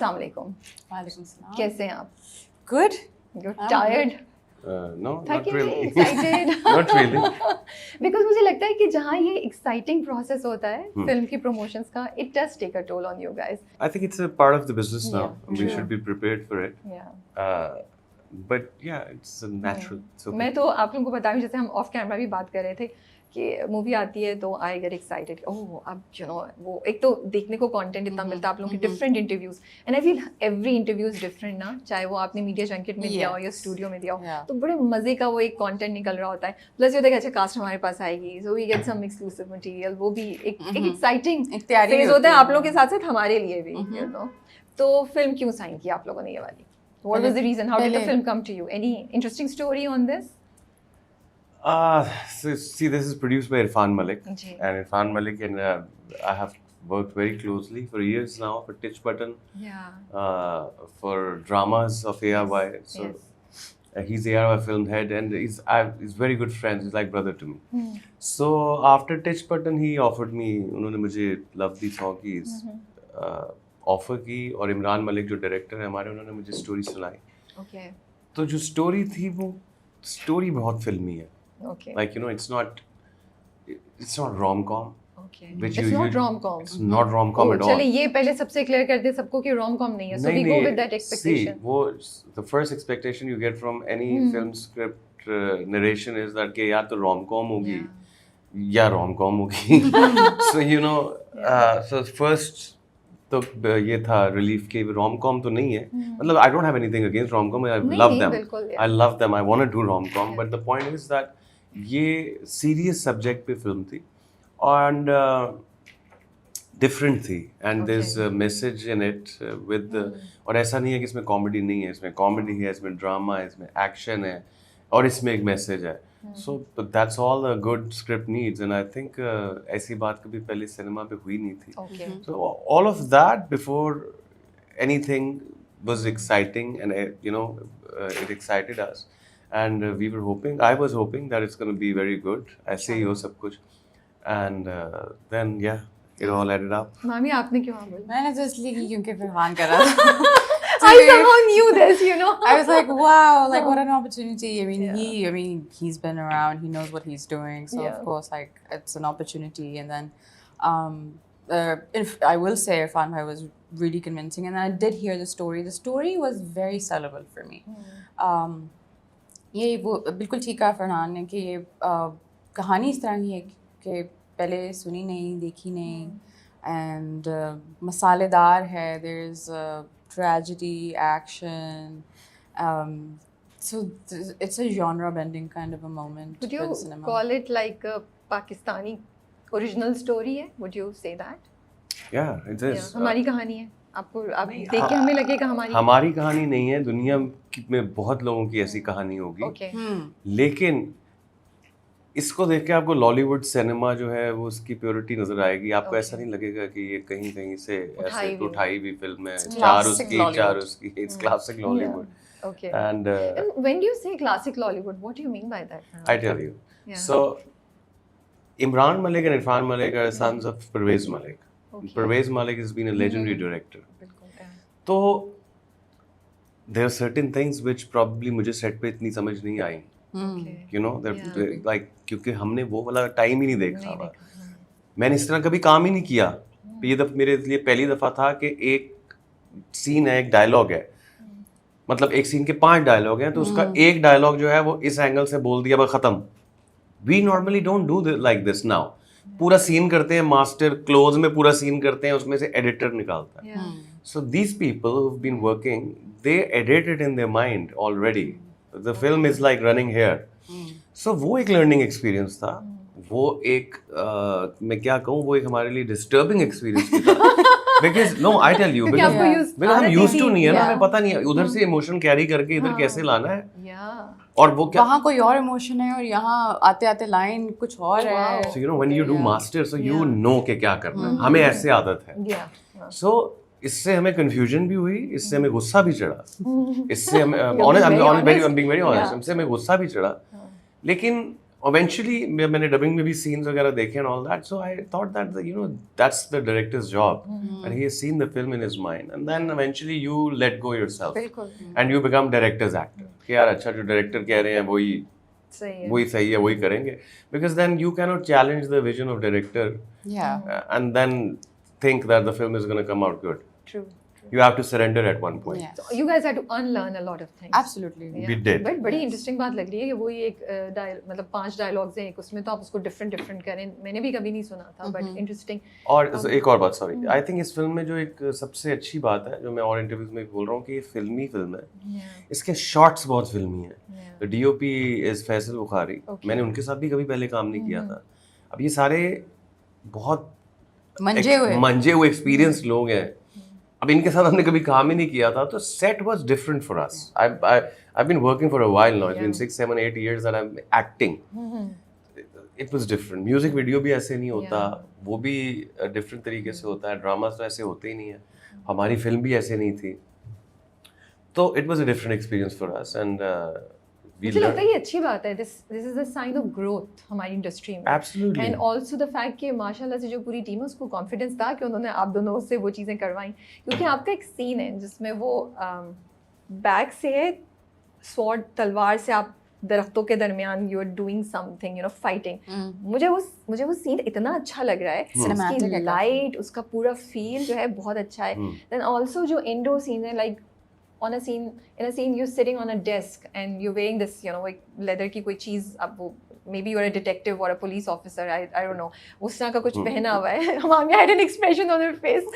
अस्सलाम वालेकुम। वालेकुम सलाम। कैसे हैं आप? Good. You're tired? No, not थके really. excited? Not really. Because मुझे लगता है कि जहाँ ये exciting process होता है फिल्म की promotions का, it does take a toll on you guys. I think it's a part of the business now. Yeah, We true. should be prepared for it. Yeah. But yeah, it's a natural. It's okay. मैं तो आप लोगों को बता रही हूँ, जैसे हम ऑफ कैमरा भी बात कर रहे थे कि मूवी आती है तो आई गेट एक्साइटेड। ओह अब यू नो वो एक तो देखने को कंटेंट इतना मिलता है आप लोगों के different interviews, and I feel every interview is different ना, चाहे वो आपने मीडिया जंकेट में दिया हो या स्टूडियो में दिया हो, तो बड़े मजे का वो एक कंटेंट निकल रहा होता है। प्लस ये होता है कि अच्छा कास्ट हमारे पास आएगी, so we get some exclusive material, वो भी एक एक्साइटिंग फेज होता है आप लोगों के साथ साथ हमारे लिए भी, यू नो। तो फिल्म क्यों साइन की आप लोगों ने ये वाली? What was the reason? How did the film come to you? Any interesting story on this? So see, this is produced by Irfan Malik, Ji. and Irfan Malik and I have worked very closely for years now for Titch Button, Yeah. for dramas of ARY. So Yes. he's ARY film head, and he's very good friends. He's like brother to me. So after Titch Button, he offered me. उन्होंने मुझे Lovely Song की offer की, और इमरान मलिक जो director है हमारे, उन्होंने मुझे स्टोरी सुनाई। Okay. तो जो स्टोरी थी वो स्टोरी बहुत फिल्मी है। Okay. Like you know, it's not rom-com. Okay. Which It's you- not rom-com. It's not rom-com at all. चलिए ये पहले सबसे क्लियर कर दे सबको कि rom-com नहीं है. So we go with that expectation. See, वो the first expectation you get from any film script narration is that कि या तो rom-com होगी या rom-com होगी। So you know, so first तो ये था रिलीफ के रोम कॉम तो नहीं है, मतलब I don't have anything against rom com, I love them, I want to do rom com, but the point is that ये सीरियस सब्जेक्ट पे फिल्म थी एंड डिफरेंट थी, and there is a message in it with, और ऐसा नहीं है कि इसमें कॉमेडी नहीं है, इसमें कॉमेडी है, इसमें ड्रामा है, इसमें एक्शन है, और इसमें एक मैसेज है। So that's all a good script needs, and I think ऐसी बात कभी पहले सिनेमा पे हुई नहीं थी। Okay. So all of that before anything was exciting, and you know it excited us, and we were hoping, I was hoping that it's going to be very good. ऐसे ही हो सब कुछ, and then yeah, it all added up. मामी आपने क्यों बोला? मैंने तो इसलिए की क्योंकि फरहान कर रहा था। I somehow knew this, you know. I was like, wow, like what an opportunity. I mean, he's been around, he knows what he's doing, so of course, like it's an opportunity. And then, I will say, Irfan Bhai was really convincing, and then I did hear the story. The story was very sellable for me. ये वो बिल्कुल ठीक कहा फरहान ने कि ये कहानी इस तरह की है कि पहले सुनी नहीं, देखी नहीं, and मसालेदार है. There's tragedy, action, so it's a genre-bending kind of a moment. Would for you the cinema. call it like a Pakistani original story है? Would you say that? Yeah, it is. हमारी कहानी है, आपको आप देख के हमें लगेगा हमारी कहानी नहीं है, दुनिया में बहुत लोगों की ऐसी कहानी होगी। Okay. लेकिन इसको देख के आपको लॉलीवुड सिनेमा जो है वो उसकी प्योरिटी नजर आएगी, आपको ऐसा नहीं लगेगा कि ये कहीं कहीं से ऐसे उठाई हुई फिल्म है, चार उसकी, it's classic Lollywood. Okay. And when do you say classic Lollywood, what do you mean by that? I tell you. So Imran Malik and Irfan Malik are sons of Pervez Malik. Okay. Pervez Malik has been a legendary director. तो there are certain things which probably मुझे set पे इतनी समझ नहीं आई, you know, like क्योंकि हमने वो वाला टाइम ही नहीं देखा हुआ, मैंने इस तरह कभी काम ही नहीं किया। ये मेरे लिए पहली दफा था कि एक सीन है, एक डायलॉग है, मतलब एक सीन के 5 डायलॉग हैं, तो उसका एक डायलॉग जो है वो इस एंगल से बोल दिया, बस खत्म। We normally don't do like this now. पूरा सीन करते हैं, मास्टर क्लोज में पूरा सीन करते हैं, उसमें से एडिटर निकालता है। So these people who have been working, they edit it in their mind already, the film is like running here. So वो एक लर्निंग एक्सपीरियंस था, वो एक मैं क्या कहूँ, वो एक हमारे लिए डिस्टर्बिंग एक्सपीरियंस भी था। Because no, I tell you, because हम used to नहीं है ना, हमें पता नहीं है उधर से इमोशन कैरी करके इधर कैसे लाना है, और वो क्या वहाँ कोई और इमोशन है और यहाँ आते आते लाइन कुछ और है। So you know when you do master, so you know कि क्या करना है, हमें ऐसे आदत है। So इससे हमें कंफ्यूजन भी हुई, इससे हमें गुस्सा भी चढ़ा, इससे हमें honest, I'm being very honest, इससे हमें गुस्सा भी चढ़ा, लेकिन eventually मैंने डबिंग में भी सीन्स वगैरह देखे and all that, so I thought that that's the director's job, and he has seen the film in his mind, and then eventually you let go yourself, बिल्कुल and you become director's actor कि यार अच्छा जो director कह रहे हैं वही सही है वही करेंगे, because then you cannot challenge the vision of director and then think that the film is going to come out good. True. You have to surrender at one point. Yeah. So you guys had to unlearn a lot of things. Absolutely. We did. But बड़ी interesting बात लग रही है कि वो ये एक मतलब 5 डायलॉग्स हैं एक उसमें, तो आप उसको डिफरेंट करें, मैंने भी कभी नहीं सुना था, बट इंटरेस्टिंग. और एक और बात, सॉरी, आई थिंक इस फिल्म में जो एक सबसे अच्छी बात है जो मैं और इंटरव्यूज में बोल रहा हूँ कि ये फिल्मी फिल्म है, इसके शॉट्स बहुत फिल्मी हैं. तो डीओपी इज फैसल बुखारी. मैंने उनके साथ भी कभी पहले काम नहीं किया था. अब ये सारे बहुत मंजे हुए एक्सपीरियंस लोग हैं. अब इनके साथ हमने कभी काम ही नहीं किया था, तो set was different for us. I've been working for a while now. It's been 6, 7, 8 years that I'm acting. It was different. Music video भी ऐसे नहीं होता, वो भी डिफरेंट तरीके से होता है. ड्रामास तो ऐसे होते ही नहीं है. हमारी फिल्म भी ऐसे नहीं थी. तो it was a different experience for us, and मुझे लगता है ये अच्छी बात है. This is a sign of growth हमारी इंडस्ट्री में. Absolutely. And also the fact कि माशाल्लाह से जो पूरी टीम है उसको कॉन्फिडेंस था कि उन्होंने आप दोनों से वो चीज़ें करवाई. क्योंकि आपका एक सीन है जिसमें वो बैग से स्वॉर्ड तलवार से आप दरख्तों के दरमियान you are doing something fighting. मुझे वो सीन इतना अच्छा लग रहा है. उसकी लाइट, उसका पूरा फील जो है बहुत अच्छा है. देन ऑल्सो जो इंडोर सीन है, like in a scene you're sitting on a desk and you're wearing this like leather की कोई चीज़, अब वो maybe you're a detective or a police officer, I don't know, उस तरह का कुछ पहना हुआ है. Mami had an expression on her face.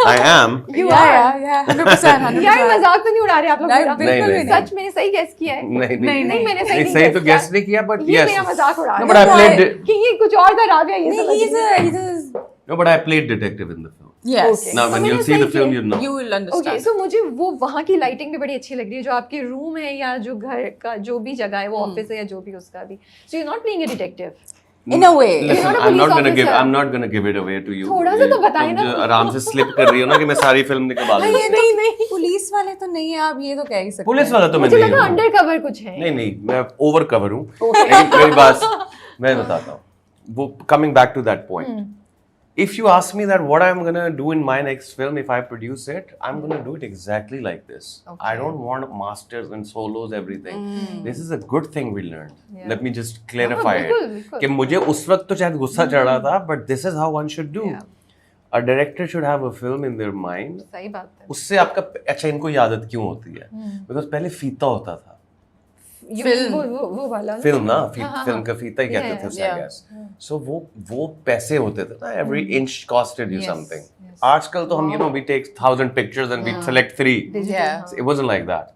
I am. You are. Yeah, 100%. यार मजाक तो नहीं उड़ा रहे आप लोग मेरा? बिल्कुल भी सच मैंने सही गेस किया है. नहीं मैंने सही तो गेस नहीं किया, but ये yes. मेरा मजाक उड़ा No, but I played. कि ये कुछ और था राबिया, ये समझ. No, but I played detective in the film. Yes. Okay. Now, when you'll see the film, you'll know. You will understand. Okay, so मुझे वो वहाँ की लाइटिंग भी बड़ी अच्छी लग रही है, जो आपके रूम है या जो घर का जो भी जगह है, वो ऑफिस है या जो भी उसका भी. So you're not playing a detective. In a way. Listen, You're not a I'm not police gonna give. officer. I'm not gonna give it away to you. थोड़ा सा तो बताएं ना. तुम जो आराम से स्लिप कर रही हो ना कि मैं सारी फिल्म निकाल दूँ. नहीं पुलिस वाले तो नहीं है, आप ये तो कह ही सकते हैं. पुलिस वाला तो मैं मुझे नहीं लगा हूँ. अंडर कवर कुछ है. नहीं मैं ओवर कवर हूँ. लेकिन मेरी बात मैं बताता हूँ. वो coming back to that point. If you ask me that what I'm gonna do in my next film if I produce it, I'm gonna do it exactly like this. Okay. I don't want masters and solos, everything. This is a good thing we learned. Yeah. Let me just clarify बिल्कुल. it. कि मुझे उस वक्त तो शायद गुस्सा चढ़ रहा था, but this is how one should do. Yeah. A director should have a film in their mind. सही बात है. उससे आपका अच्छा इनको ये आदत क्यों होती है? Because पहले फीता होता था. Film. वो वाला फिल्म ना फिल्म का फीता ही कहते थे उसे, Yeah. I guess. So वो पैसे होते थे ना, every inch costed you Yes, something. yes. आजकल तो हम we take 1,000 pictures and we select 3. Yeah. It wasn't like that.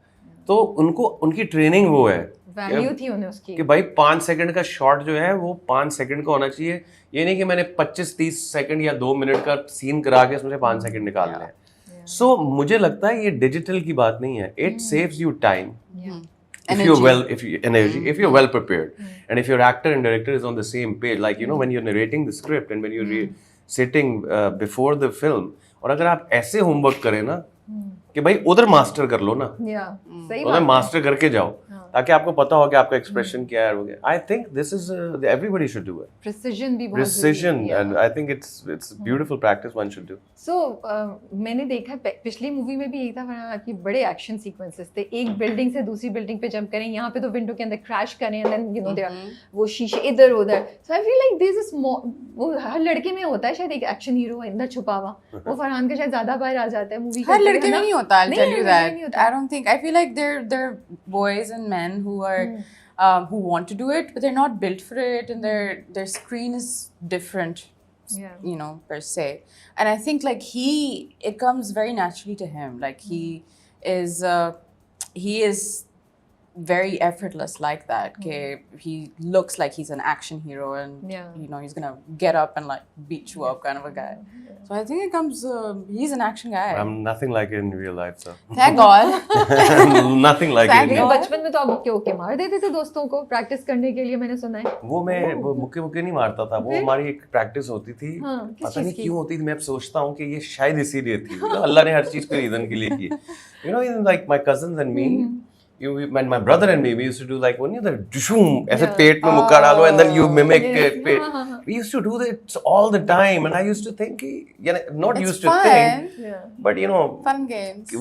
तो उनको उनकी ट्रेनिंग वो है वैल्यू थी उन्हें उसकी कि भाई 5 सेकंड का शॉट जो है वो 5 सेकंड का होना चाहिए. ये नहीं कि मैंने 25-30 सेकंड या 2 मिनट का सीन करा के उसमें से 5 सेकंड निकाल लिया. सो मुझे लगता है ये डिजिटल की बात नहीं है. It saves you time. If you're well prepared, and if your actor and director is on the same page, like when you're narrating the script and when you're sitting before the film, और अगर आप ऐसे homework करें ना कि भाई उधर master कर लो ना, सही उधर मास्टर करके जाओ ताकि आपको पता हो कि आपका एक्सप्रेशन क्या है. I think this is everybody should do it. Precision भी बहुत precision, and I think it's beautiful practice one should do. So मैंने देखा पिछली मूवी में भी यही था, वहाँ आपकी बड़े एक्शन सीक्वेंसेस थे. एक बिल्डिंग से दूसरी बिल्डिंग पे जंप करें, यहाँ पे तो विंडो के अंदर क्रैश करें, एंड देन देयर वो शीशे इधर उधर. So I feel like this is वो हर लड़के में होता है शायद, एक एक्शन हीरो अंदर छुपा हुआ. वो फरहान का शायद ज्यादा बार आ जाता है मूवी. हर लड़के में नहीं होता. I'll tell you that. I don't think. I feel like they're boys and men who are who want to do it, but they're not built for it, and their screen is different. Per se. And I think like it comes very naturally to him. Like he is very effortless like that. He looks like he's an action hero, and he's gonna get up and like beat you up kind of a guy. So I think it comes. He's an action guy. I'm nothing like it in real life, so. Thank God. Nothing like Thank it. God. बचपन में तो आप के मार देते थे दोस्तों को प्रैक्टिस करने के लिए, मैंने सुना है. वो मुक्के नहीं मारता था. वो हमारी एक प्रैक्टिस होती थी. पता नहीं क्यों होती थी. मैं अब सोचता हूँ कि ये शायद इसीलिए थी. अल्लाह ने हर चीज के रीजन के लिए की. Like my cousins and me, when my brother and me, we used to do like, when you the shum, ऐसे Yeah. पेट में मुक्का डालो and then you mimic Yes. it. We used to do that all the time, and I used to think, not It's used to think, fun. Yeah. but Fun games. we